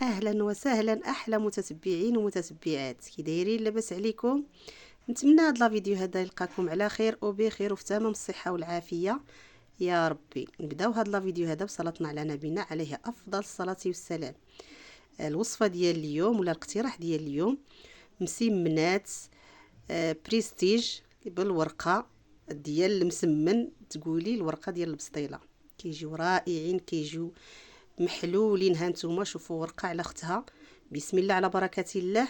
اهلا وسهلا احلى متتبعين ومتتبعات، كي دايرين؟ لاباس عليكم؟ نتمنى هاد لا فيديو هذا يلقاكم على خير وبخير وفي تمام الصحه والعافيه يا ربي. نبداو هاد لا فيديو هذا بصلاتنا على نبينا عليه افضل الصلاه والسلام. الوصفه ديال اليوم ولا الاقتراح ديال اليوم مسمنات بريستيج بالورقه ديال المسمن، تقولي الورقه ديال البسطيله. كيجيو رائعين، كيجيو محلولين. ها نتوما شوفوا ورقه على اختها، بسم الله على بركه الله.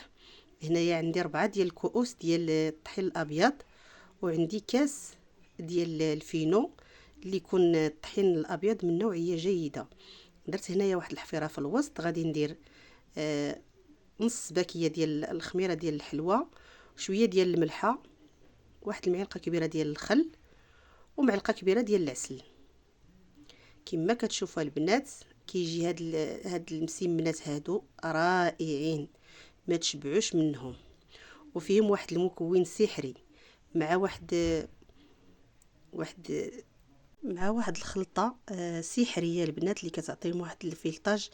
هنايا عندي 4 ديال الكؤوس ديال الطحين الابيض، وعندي كاس ديال الفينو اللي يكون الطحين الابيض من نوعيه جيده. درت هنايا واحد الحفيره في الوسط، غادي ندير نص باكيه ديال الخميره ديال الحلوى، شويه ديال الملحه، واحد المعلقه كبيره ديال الخل، ومعلقه كبيره ديال العسل. كما كتشوفوا البنات كيجي هاد المسمنات هادو رائعين، ما تشبعوش منهم، وفيهم واحد المكون سحري مع واحد مع واحد الخلطه سحريه البنات اللي كتعطيهم واحد الفيلطاج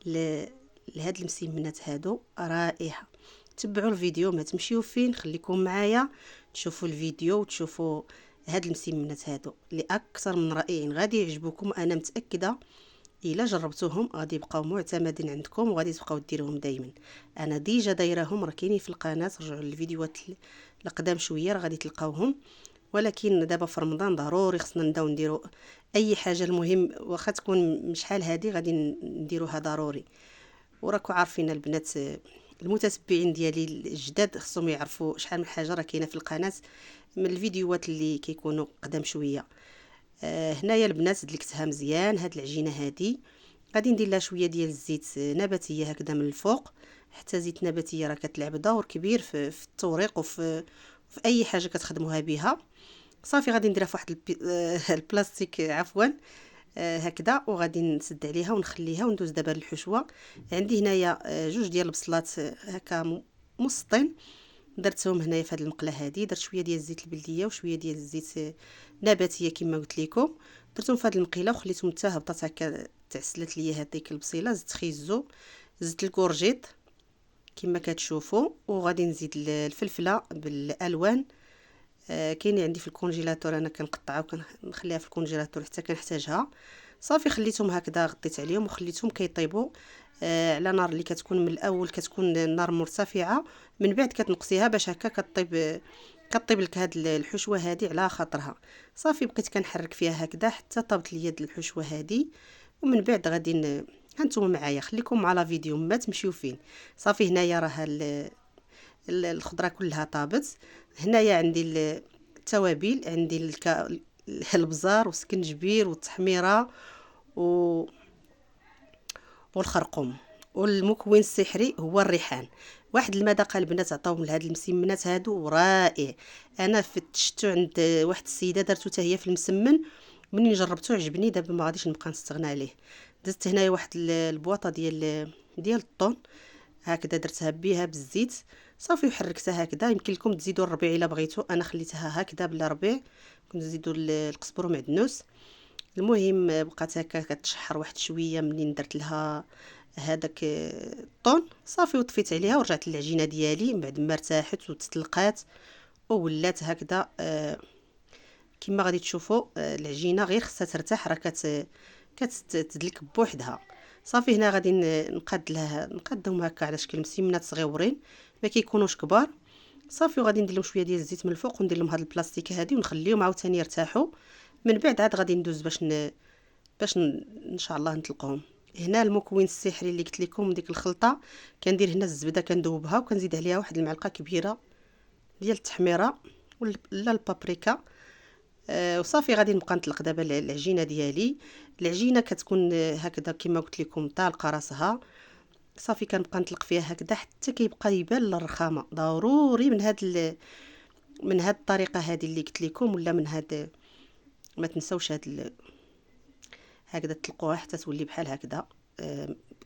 لهاد المسمنات هادو رائعه. تبعوا الفيديو، ما تمشيو فين، خليكم معايا تشوفوا الفيديو وتشوفوا هاد المسمنات هادو اللي اكثر من رائعين، غادي يعجبوكم انا متاكده. الا جربتوهم غادي يبقاو معتمدين عندكم وغادي تبقاو ديروهم دائما. انا ديجا دايرهم، راه كاينين في القناه، رجعوا للفيديوهات القدام شويه راه غادي تلقاوهم. ولكن دابا في رمضان ضروري خصنا نبداو نديروا اي حاجه، المهم واخا تكون شحال هذه غادي نديروها ضروري. وراكم عارفين البنات، المتتبعين ديالي الجداد خصهم يعرفوا شحال من حاجه راه كاينه في القناه من الفيديوهات اللي كيكونوا قدام شويه. هنايا البنات دلكتها مزيان. هاد العجينه هادي غادي ندير لها شويه ديال الزيت نباتيه هكذا من الفوق، حتى زيت نباتيه راه كتلعب دور كبير في التوريق في اي حاجه كتخدموها بها. صافي غادي نديرها في واحد البلاستيك عفوا، هكذا، وغادي نسد عليها ونخليها وندوز دابا للحشوه. عندي هنايا جوج ديال البصلات هكا مسطين، درتهم هنايا في هذه المقله هذه. درت شويه ديال الزيت البلديه وشويه ديال الزيت نباتيه كما قلت لكم، درتهم في هذه المقيله وخليتهم حتى هبطات هكا، تعسلت ليا هذيك البصيله. زدت خيزو، زدت الكورجيط كما كتشوفوا، وغادي نزيد الفلفله بالالوان. كاين عندي في الكونجيلاتور، انا كنقطعها وكنخليها في الكونجيلاتور حتى كنحتاجها. صافي خليتهم هكذا، غطيت عليهم وخليتهم كيطيبوا على نار اللي كتكون من الاول كتكون النار مرتفعه، من بعد كتنقصيها باش هكا كطيب لك هاد الحشوه هذه على خاطرها. صافي بقيت كنحرك فيها هكذا حتى طابت لي الحشوه هذه، ومن بعد غادي هانتوما معايا، خليكم على فيديو ما تمشيو فين. صافي هنايا راه الخضره كلها طابت. هنايا عندي التوابل، عندي البزار والسكنجبير والتحميره والخرقوم، والمكون السحري هو الريحان. واحد المذاق البنات عطاوهم لهاد المسمنات هادو رائع. انا فتشتو عند واحد السيده درتو حتى هي في المسمن، منين جربتو عجبني، دابا ما غاديش نبقى نستغنى عليه. درت هنايا واحد البواطه ديال الطون هكذا، درتها بها بالزيت. صافي وحركتها هكذا. يمكن لكم تزيدوا الربيع الا بغيتوا، انا خليتها هكذا بلا ربيع. كنت تزيدوا القزبر ومعدنوس. المهم بقات هكا كتشحر واحد شويه. منين درت لها هذاك الطون صافي وطفيت عليها ورجعت للعجينه ديالي من بعد ما ارتاحت وتسلقات وولات هكذا. كما غادي تشوفوا العجينه غير خصها ترتاح، راه كتدلك بوحدها. صافي هنا غادي نقادهم هكا على شكل مسمنات صغيورين، ما كيكونوش كبار. صافي وغادي ندير لهم شويه ديال الزيت من الفوق وندير لهم هاد البلاستيك هادي ونخليهم عاوتاني يرتاحوا. من بعد عاد غادي ندوز ان شاء الله نطلقهم. هنا المكون السحري اللي قلت لكم ديك الخلطه، كندير هنا الزبده كندوبها وكنزيد عليها واحد المعلقه كبيره ديال التحميره ولا البابريكا. وصافي غادي نبقى نطلق دابا العجينه ديالي. العجينه كتكون هكذا كما قلت لكم طالقه راسها. صافي كنبقى نطلق فيها هكذا حتى كيبقى يبان الرخامه. ضروري من هاد الطريقه هذه اللي قلت لكم، ولا من هاد، ما تنسوش هاد هكذا تطلقوها حتى تولي بحال هكذا.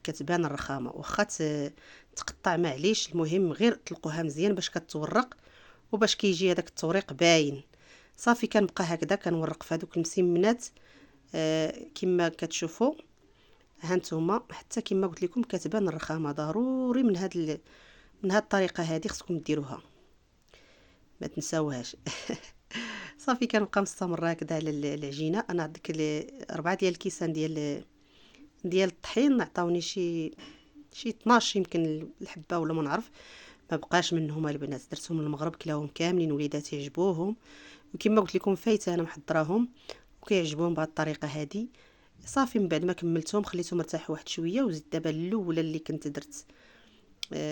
كتبان الرخامه، واخا تقطع معليش، المهم غير طلقوها مزيان باش كتورق وباش كيجي هذاك التوريق باين. صافي كنبقى هكذا كنورق في هذوك المسمنات كما كتشوفوا. ها نتوما حتى كما قلت لكم كتبان الرخامه. ضروري من هاد الطريقه هذه خصكم ديروها، ما تنساوهاش. صافي كنبقى مستمره هكذا على العجينه. انا ديك 4 ديال الكيسان ديال الطحين عطاوني شي 12 يمكن الحبه ولا ما نعرف، ما بقاش منهم البنات. درتهم للمغرب كلاهم كاملين، وليداتي عجبوهم، وكما قلت لكم فايته انا محضراهم وكيعجبوهم بهذه الطريقه هذه. صافي من بعد ما كملتهم خليتهم ارتاحوا واحد شويه، وزدت دابا الاولى اللي كنت درت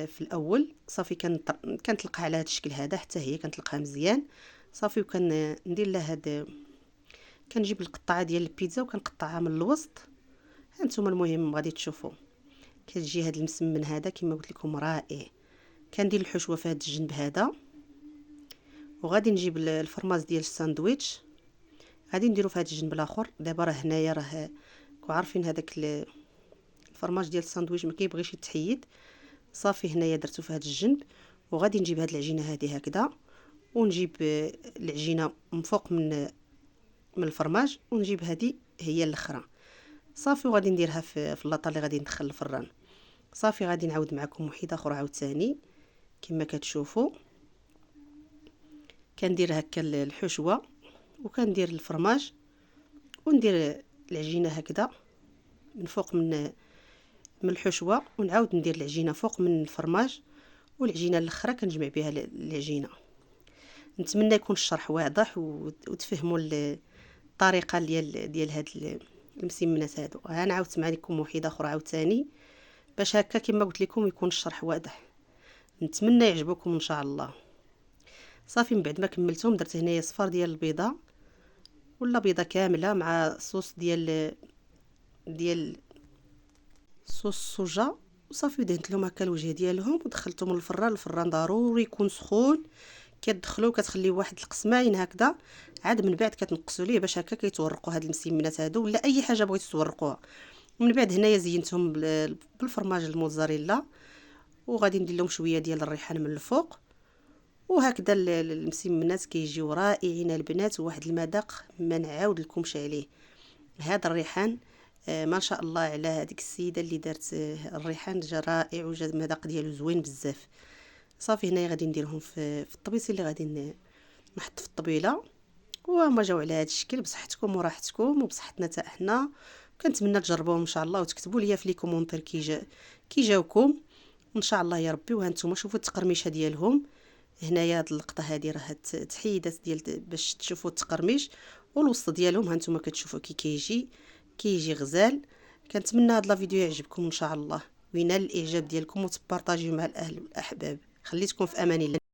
في الاول. صافي كنطلقها على هذا الشكل هذا، حتى هي كنطلقها مزيان. صافي ندير لها هاد، كنجيب القطعه ديال البيتزا وكنقطعها من الوسط. هانتوما المهم غادي تشوفوا كتجي هاد المسمن هذا كما قلت لكم رائع. كندير الحشوه في هذا الجنب هذا، وغادي نجيب الفرماج ديال الساندويتش غادي نديرو في هذا الجنب الاخر. دابا راه هنايا راه عارفين هذاك الفرماج ديال الساندويتش ما كيبغيش يتحيد. صافي هنايا درتو في هذا الجنب، وغادي نجيب هذه العجينه هذه هكذا، ونجيب العجينه من فوق من الفرماج، ونجيب هذه هي الاخرى. صافي وغادي نديرها في اللاطه اللي غادي ندخل الفران. صافي غادي نعاود معكم وحده اخرى عاوتاني كما كتشوفوا. كندير هكا الحشوه وكندير الفرماج، وندير العجينه هكذا من فوق من الحشوه، ونعاود ندير العجينه فوق من الفرماج، والعجينه الاخرى كنجمع بها العجينه. نتمنى يكون الشرح واضح وتفهموا الطريقه ديال هاد المسمنات هادو. انا عاودت معكم وحده اخرى عاوتاني باش هكا كما قلت لكم يكون الشرح واضح. نتمنى يعجبكم ان شاء الله. صافي من بعد ما كملتهم درت هنايا صفار ديال البيضه ولا بيضه كامله مع صوص ديال صوص الصوجا، وصافي دهنت لهم هكا الوجه ديالهم ودخلتهم للفران. الفران ضروري يكون سخون، كتدخلوا كتخليه واحد القسماين هكذا، عاد من بعد كتنقصوا ليه باش هكا كيتورقوا هاد المسمنات هادو ولا اي حاجه بغيتوا تورقوها. ومن بعد هنايا زينتهم بالفرماج الموزاريلا، وغادي ندير لهم شويه ديال الريحان من الفوق. وهكذا المسمنات كيجيو رائعين البنات، وواحد المذاق ما نعاود لكمش عليه. هذا الريحان ما شاء الله على هذيك السيده اللي دارت الريحان، جا رائع وجا المذاق ديالو زوين بزاف. صافي هنايا غادي نديرهم في الطبيسي اللي غادي نحط في الطبيله، وهما جاو على هذا الشكل بصحتكم وراحتكم وبصحتنا حتى احنا. كنتمنى تجربوهم ان شاء الله وتكتبوا لي في لي كومونتير كي جاوكم ان شاء الله يا ربي. وهانتوما شوفوا التقرميشه ديالهم هنايا. هاد اللقطه هذه راه تحيدات ديال باش تشوفوا التقرميش، والوسط ديالهم هانتوما كتشوفوا كيجي غزال. كنتمنى هاد لا فيديو يعجبكم ان شاء الله وينال الاعجاب ديالكم، وتبارطاجيو مع الاهل والاحباب. خليتكم في امان الله.